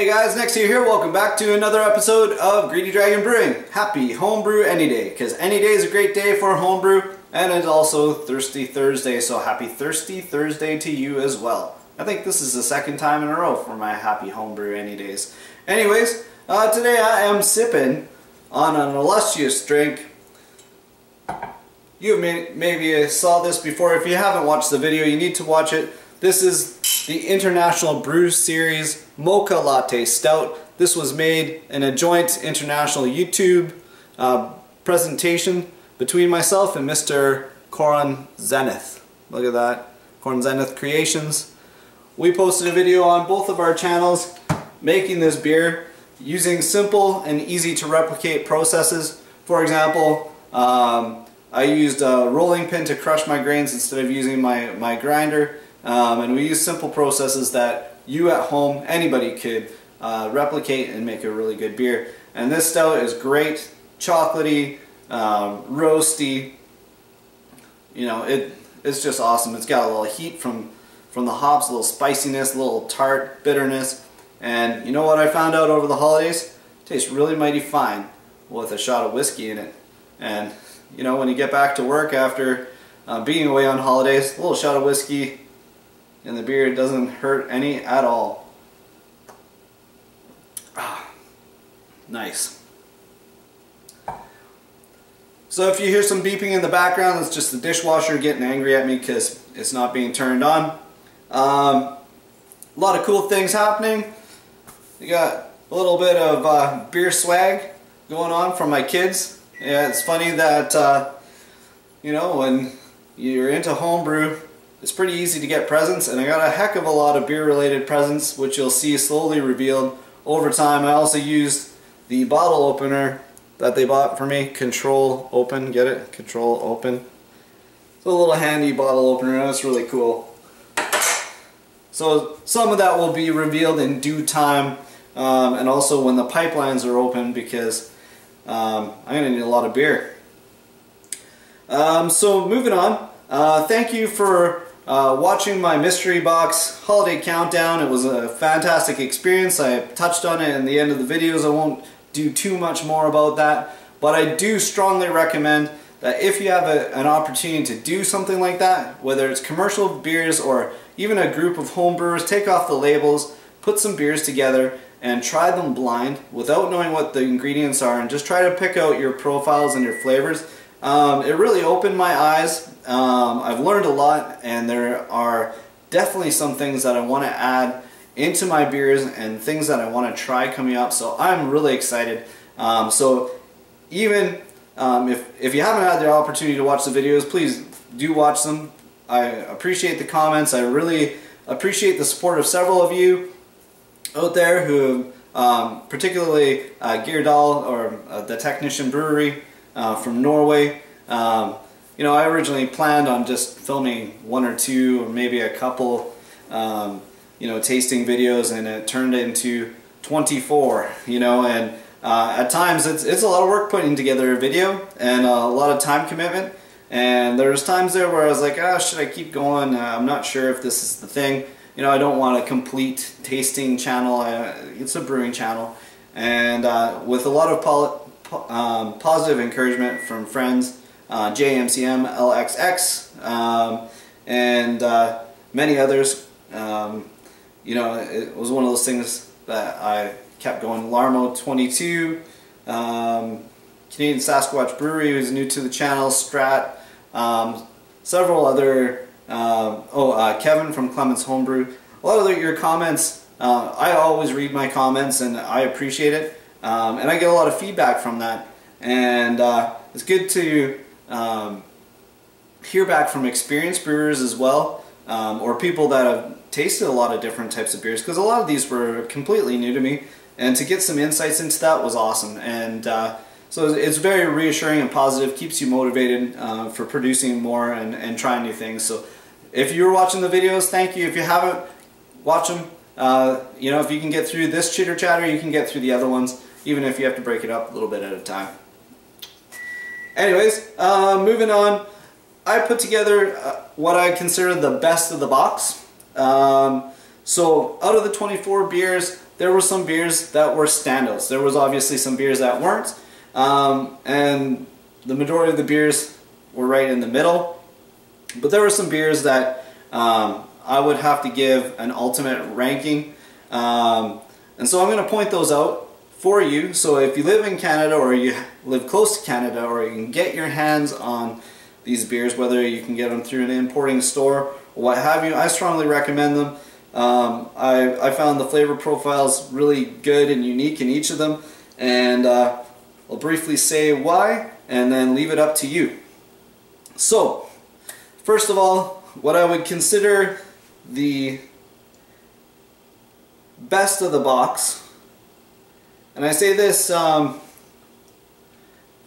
Hey guys, Next here. Welcome back to another episode of Greedy Dragon Brewing. Happy Homebrew Any Day, because any day is a great day for homebrew, and it's also Thirsty Thursday, so happy Thirsty Thursday to you as well. I think this is the second time in a row for my happy homebrew any days. Anyways, today I am sipping on an illustrious drink. You maybe saw this before. If you haven't watched the video, you need to watch it. This is the International Brew Series Mocha Latte Stout. This was made in a joint international YouTube presentation between myself and Mr. Corin Zenith. Look at that, Corin Zenith Creations. We posted a video on both of our channels making this beer using simple and easy to replicate processes. For example, I used a rolling pin to crush my grains instead of using my grinder. And we use simple processes that you at home, anybody could replicate and make a really good beer. And this stout is great, chocolatey, roasty. You know, it's just awesome. It's got a little heat from the hops, a little spiciness, a little tart, bitterness. And you know what I found out over the holidays? It tastes really mighty fine with a shot of whiskey in it. And you know, when you get back to work after being away on holidays, a little shot of whiskey and the beer doesn't hurt any at all. Ah, nice. So if you hear some beeping in the background, it's just the dishwasher getting angry at me because it's not being turned on. A lot of cool things happening. You got a little bit of beer swag going on from my kids. Yeah, it's funny that you know, when you're into homebrew, it's pretty easy to get presents, and I got a heck of a lot of beer related presents which you'll see slowly revealed over time. I also used the bottle opener that they bought for me, Control Open, get it? Control Open. It's a little handy bottle opener and it's really cool. So some of that will be revealed in due time, and also when the pipelines are open, because I'm going to need a lot of beer. So moving on, thank you for watching my mystery box holiday countdown. It was a fantastic experience. I touched on it in the end of the videos. I won't do too much more about that, but I do strongly recommend that if you have an opportunity to do something like that, whether it's commercial beers or even a group of home brewers, take off the labels, put some beers together and try them blind without knowing what the ingredients are, and just try to pick out your profiles and your flavors. It really opened my eyes. I've learned a lot, and there are definitely some things that I want to add into my beers and things that I want to try coming up, so I'm really excited. So even if you haven't had the opportunity to watch the videos, please do watch them. I appreciate the comments. I really appreciate the support of several of you out there who, particularly Geirdal, or the Technician Brewery from Norway. You know, I originally planned on just filming one or two or maybe a couple you know, tasting videos, and it turned into 24, you know, and at times it's a lot of work putting together a video and a lot of time commitment, and there's times there where I was like, ah, should I keep going? I'm not sure if this is the thing. You know, I don't want a complete tasting channel. It's a brewing channel, and with a lot of positive encouragement from friends, JMCM, LXX, and many others. You know, it was one of those things that I kept going. Larmo 22, Canadian Sasquatch Brewery, who's new to the channel, Strat, several other, Kevin from Clements Homebrew. A lot of your comments, I always read my comments and I appreciate it, and I get a lot of feedback from that, and it's good to hear back from experienced brewers as well, or people that have tasted a lot of different types of beers, because a lot of these were completely new to me, and to get some insights into that was awesome. And so it's very reassuring and positive, keeps you motivated for producing more and trying new things. So if you're watching the videos, thank you. If you haven't, watch them. You know, if you can get through this chitter chatter, you can get through the other ones, even if you have to break it up a little bit at a time. Anyways, moving on, I put together what I consider the best of the box. So out of the 24 beers, there were some beers that were standouts. There was obviously some beers that weren't, and the majority of the beers were right in the middle. But there were some beers that I would have to give an ultimate ranking, and so I'm going to point those out for you. So if you live in Canada, or you live close to Canada, or you can get your hands on these beers, whether you can get them through an importing store or what have you, I strongly recommend them. I found the flavor profiles really good and unique in each of them, and I'll briefly say why and then leave it up to you. So first of all, what I would consider the best of the box, and I say this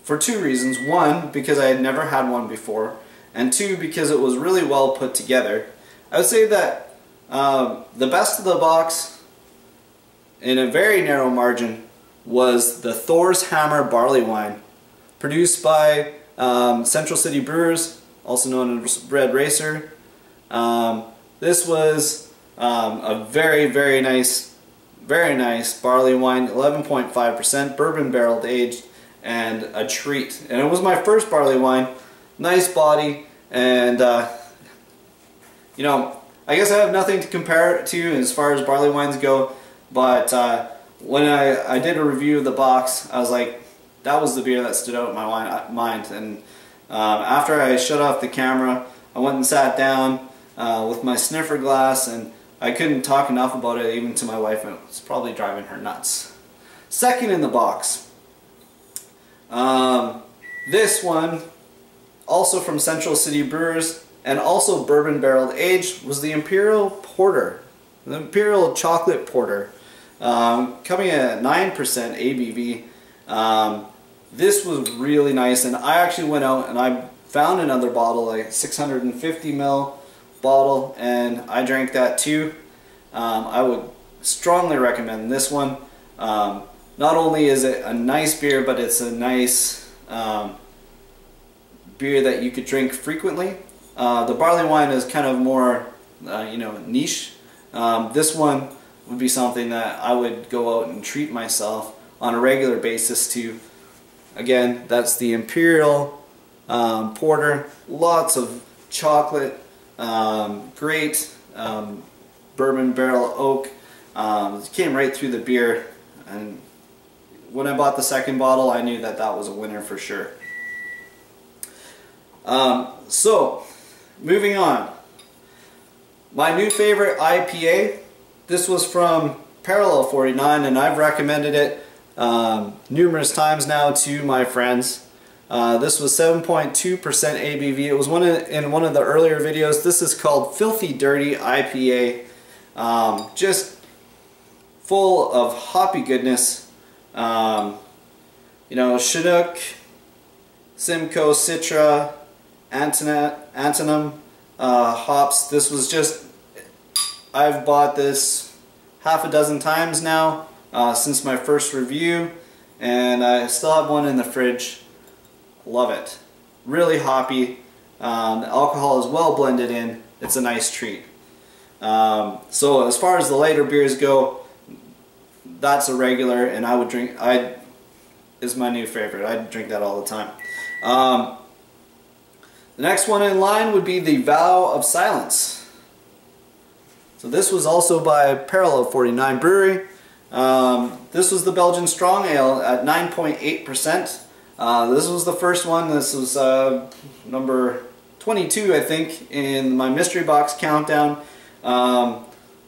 for two reasons. One, because I had never had one before, and two, because it was really well put together. I would say that the best of the box, in a very narrow margin, was the Thor's Hammer Barley Wine, produced by Central City Brewers, also known as Red Racer. This was a very nice barley wine, 11.5%, bourbon barreled aged, and a treat. And it was my first barley wine. Nice body, and you know, I guess I have nothing to compare it to as far as barley wines go, but when I did a review of the box, I was like, that was the beer that stood out in my mind. And after I shut off the camera, I went and sat down with my sniffer glass, and I couldn't talk enough about it, even to my wife, and it was probably driving her nuts. Second in the box, this one, also from Central City Brewers, and also bourbon barreled aged, was the Imperial Porter, the Imperial Chocolate Porter, coming at 9% ABV. This was really nice, and I actually went out and I found another bottle, like 650 ml bottle, and I drank that too. I would strongly recommend this one. Not only is it a nice beer, but it's a nice beer that you could drink frequently. The barley wine is kind of more you know, niche. This one would be something that I would go out and treat myself on a regular basis to. Again, that's the Imperial Porter. Lots of chocolate, great bourbon barrel oak. It came right through the beer, and when I bought the second bottle, I knew that that was a winner for sure. So, moving on. My new favorite IPA. This was from Parallel 49, and I've recommended it numerous times now to my friends. This was 7.2% ABV. It was in one of the earlier videos. This is called Filthy Dirty IPA. Just full of hoppy goodness. You know, Chinook, Simcoe, Citra, Antonum hops. This was just, I've bought this half a dozen times now since my first review, and I still have one in the fridge. Love it. Really hoppy. The alcohol is well blended in. It's a nice treat. So as far as the lighter beers go, that's a regular, and I would drink. Is my new favorite. I'd drink that all the time. The next one in line would be the Vow of Silence. So this was also by Parallel 49 Brewery. This was the Belgian Strong Ale at 9.8%. This was the first one. This was number 22, I think, in my mystery box countdown. I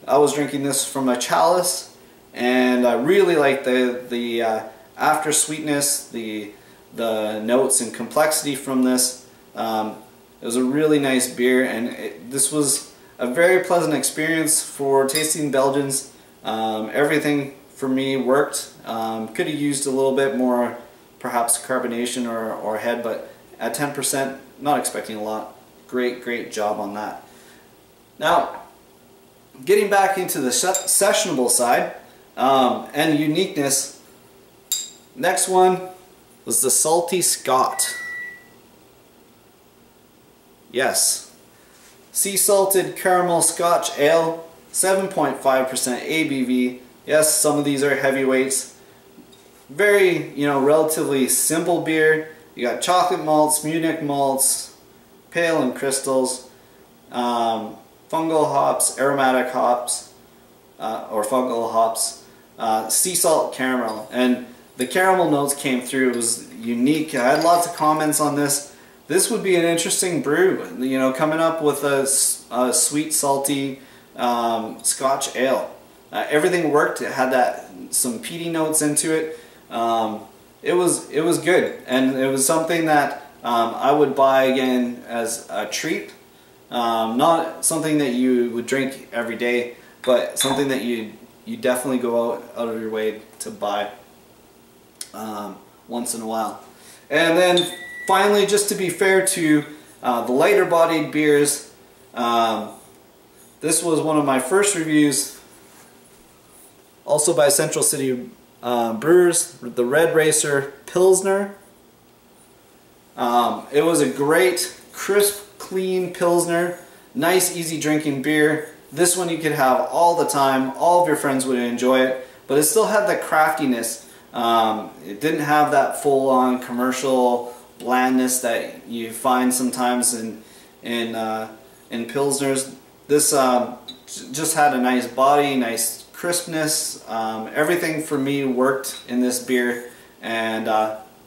was drinking this from a chalice, and I really liked the after sweetness, the notes and complexity from this. It was a really nice beer, and this was a very pleasant experience for tasting Belgians. Everything for me worked. Could have used a little bit more, perhaps carbonation or head, but at 10%, not expecting a lot. Great job on that. Now, getting back into the sessionable side and uniqueness, next one was the Salty Scot. Yes, sea salted caramel Scotch ale, 7.5% ABV. Yes, some of these are heavyweights. Very, you know, relatively simple beer. You got chocolate malts, Munich malts, pale and crystals, fungal hops, aromatic hops, or fungal hops, sea salt caramel. And the caramel notes came through. It was unique. I had lots of comments on this. This would be an interesting brew, you know, coming up with a sweet, salty Scotch ale. Everything worked. It had some peaty notes into it. It was good, and it was something that I would buy again as a treat. Not something that you would drink every day, but something that you definitely go out of your way to buy once in a while. And then finally, just to be fair to the lighter bodied beers, this was one of my first reviews, also by Central City Brewers, the Red Racer Pilsner. It was a great, crisp, clean Pilsner, nice, easy drinking beer. This one you could have all the time, all of your friends would enjoy it, but it still had the craftiness. It didn't have that full-on commercial blandness that you find sometimes in Pilsners. This just had a nice body, nice crispness. Everything for me worked in this beer, and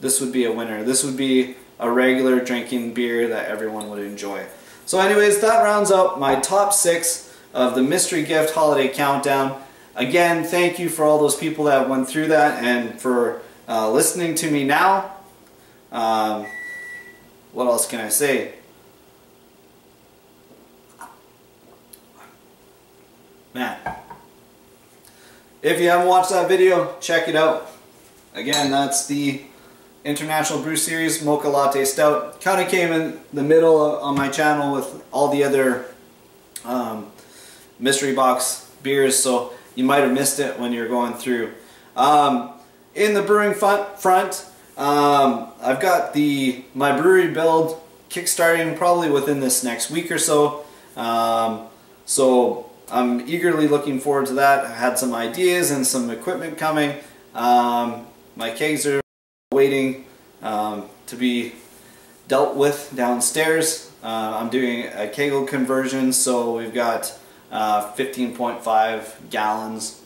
this would be a winner. This would be a regular drinking beer that everyone would enjoy. So anyways, that rounds up my top 6 of the Mystery Gift Holiday Countdown. Again, thank you for all those people that went through that and for listening to me now. What else can I say? Man, if you haven't watched that video, check it out. Again, that's the International Brew Series Mocha Latte Stout. Kind of came in the middle on my channel with all the other mystery box beers, so you might have missed it when you're going through. In the brewing front, I've got my brewery build kickstarting probably within this next week or so. So I'm eagerly looking forward to that. I had some ideas and some equipment coming. My kegs are waiting to be dealt with downstairs. I'm doing a kegel conversion, so we've got 15.5 gallons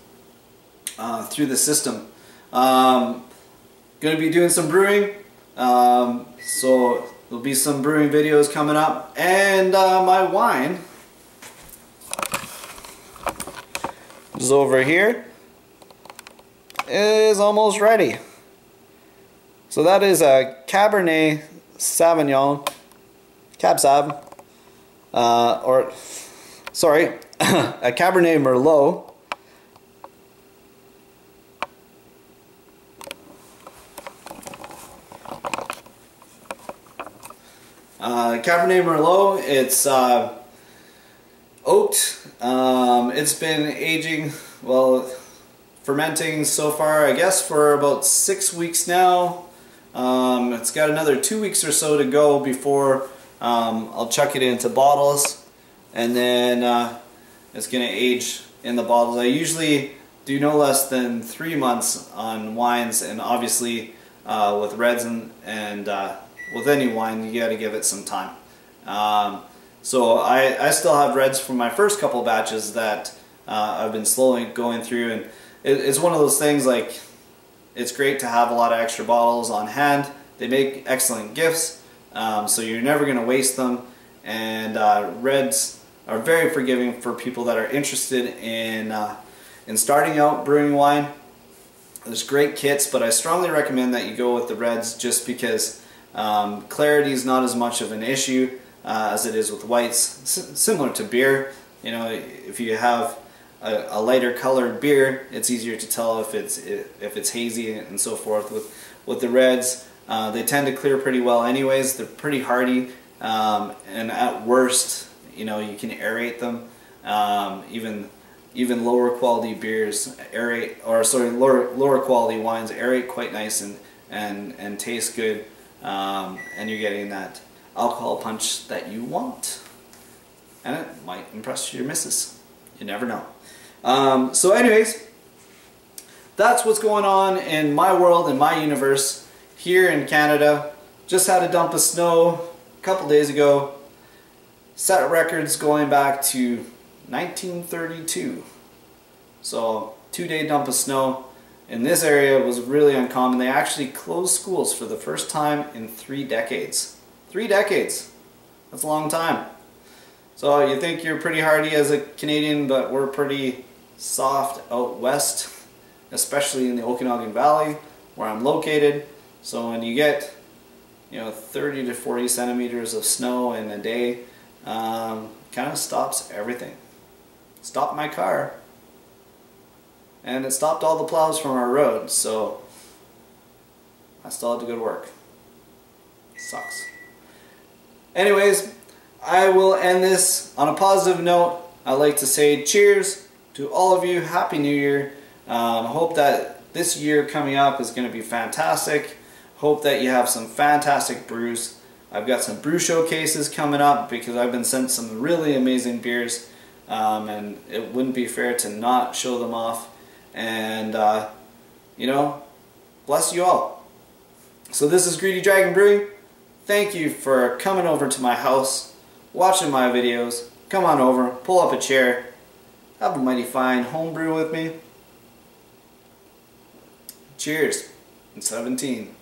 through the system. Going to be doing some brewing, so there'll be some brewing videos coming up, and my wine is over here, is almost ready. So that is a Cabernet Sauvignon, Cab Sav, or sorry, a Cabernet Merlot. Cabernet Merlot, it's oaked. It's been aging, well, fermenting so far, I guess, for about 6 weeks now. It's got another 2 weeks or so to go before I'll chuck it into bottles, and then it's going to age in the bottles. I usually do no less than 3 months on wines, and obviously with reds and with any wine you got to give it some time. So I still have reds from my first couple batches that I've been slowly going through, and it's one of those things, like, it's great to have a lot of extra bottles on hand. They make excellent gifts, so you're never going to waste them, and reds are very forgiving for people that are interested in starting out brewing wine. There's great kits, but I strongly recommend that you go with the reds, just because clarity is not as much of an issue as it is with whites. Similar to beer, you know, if you have a lighter colored beer, it's easier to tell if it's hazy and so forth. With the reds, they tend to clear pretty well anyways. They're pretty hardy, and at worst, you know, you can aerate them. Even lower quality beers aerate, or sorry, lower quality wines aerate quite nice and taste good, and you're getting that alcohol punch that you want, and it might impress your missus. You never know. So anyways, that's what's going on in my world, in my universe, here in Canada. Just had a dump of snow a couple days ago. Set records going back to 1932. So 2-day dump of snow in this area was really uncommon. They actually closed schools for the first time in 3 decades. 3 decades. That's a long time. So you think you're pretty hardy as a Canadian, but we're pretty soft out west, especially in the Okanagan Valley where I'm located. So when you get 30 to 40 centimeters of snow in a day, kind of stops everything. Stopped my car, and it stopped all the plows from our road, so I still had to go to work. Sucks. Anyways, I will end this on a positive note. I'd like to say cheers to all of you. Happy New Year. Hope that this year coming up is going to be fantastic. Hope that you have some fantastic brews. I've got some brew showcases coming up because I've been sent some really amazing beers, and it wouldn't be fair to not show them off. And bless you all. So this is Greedy Dragon Brewing. Thank you for coming over to my house, watching my videos. Come on over, pull up a chair, have a mighty fine homebrew with me. Cheers. In 17.